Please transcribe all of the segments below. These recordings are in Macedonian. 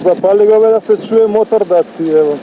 Запали го бе да се чуе мотор да ти ево.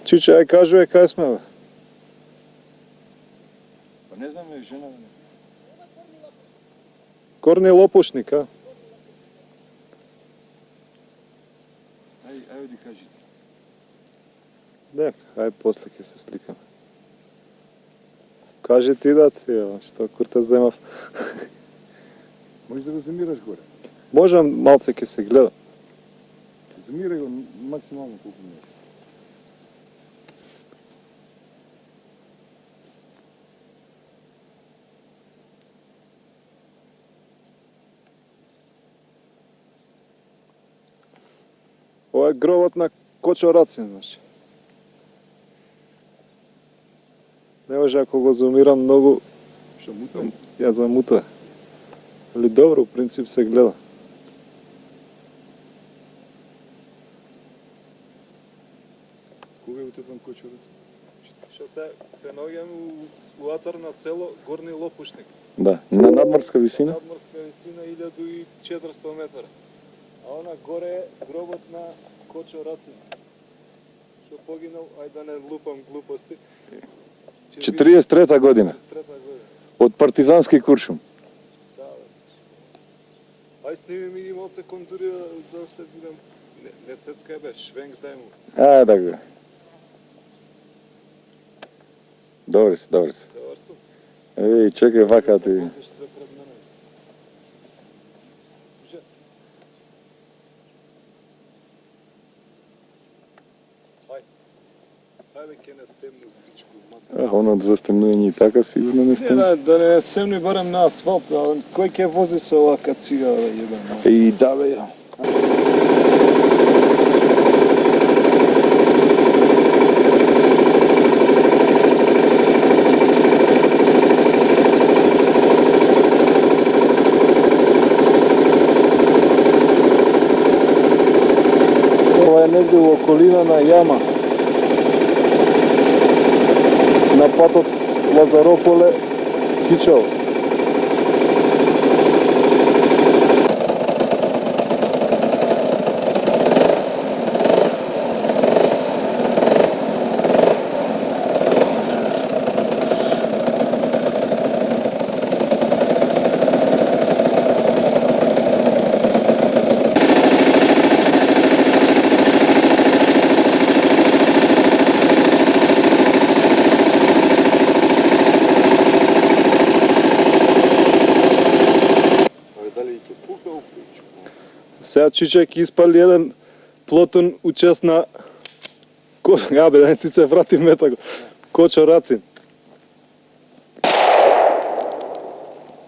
Чиче, ај кажуе кај сме бе? Па не знам, жена бе. Горни Лопушник, а? Ајде ти кажи. Не, ај после ќе се сликаме. Кажи ти да ти, што курта земав. Можеш да го зумираш горе. Можам, малце ќе се гледа. Зумирај го максимално колку можеш. Ова е гробот на Кочо Рацин, значи. Не може ако го зумирам многу, Што мута? ја замута. Али добро, в принцип се гледа. Кога е утепан Кочорац? Што се наоѓам у атар на село Горни Лопушник. Да, на надморска висина. Надморска висина 1400 метра. А она горе е гробот на Кочо Рацин. Што погинал, ајде да не лупам глупости. 43-та година. 43 година. Од партизански куршум. Да, бе. Ај сними ми малце контури да се видам. Не сецка бе, швенг дај му. Да го. Добре си. Добар сум. Еј, чекај вака ти. Работиш све пред мене. Же. Ајде ке не стемну звичку. Оно за стемнување и така сигурно не стемна. Да не стемни барем на асфалт, а кој ќе вози со оваа кацига еден? И да бе. Ова е негде во околина на јама. На патот Лазарополе, Кичево. Сега Чиче ќе испали еден плотон учест на бе, да не ти се врати метаго. Кочо Рацин.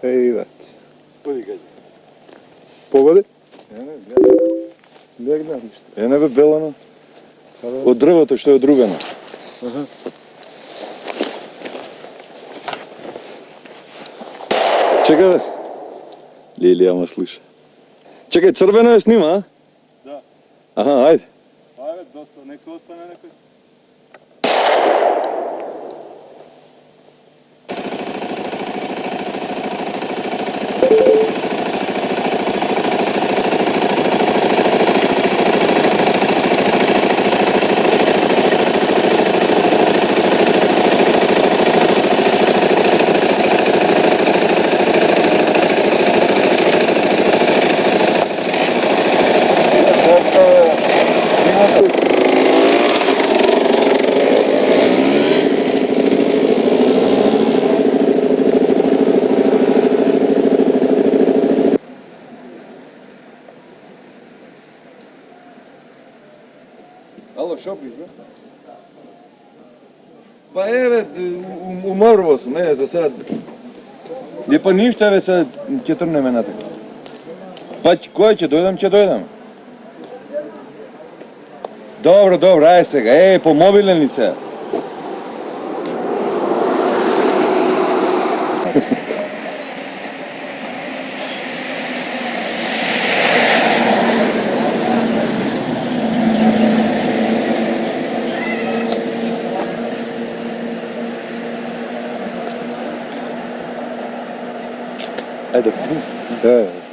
Еј, да. Поди гаѓа. Погоди? Легнах нищо. Не бе белано. От дрвото што е одрубено. Ага. Чекай бе. Лилија ма слуша. Чекай, црвено е снима, а? Да. Аха, ајде. Ајде, доста, нека остане некој. Ало, шо пиш, бе? Па еве, уморво сум, за сега. И па ништо, еве се ќе трнеме натака. Па кој ќе дојдам, ќе дојдам. Добро, добро, ајде сега, помобилен ли се? Ајде. Да.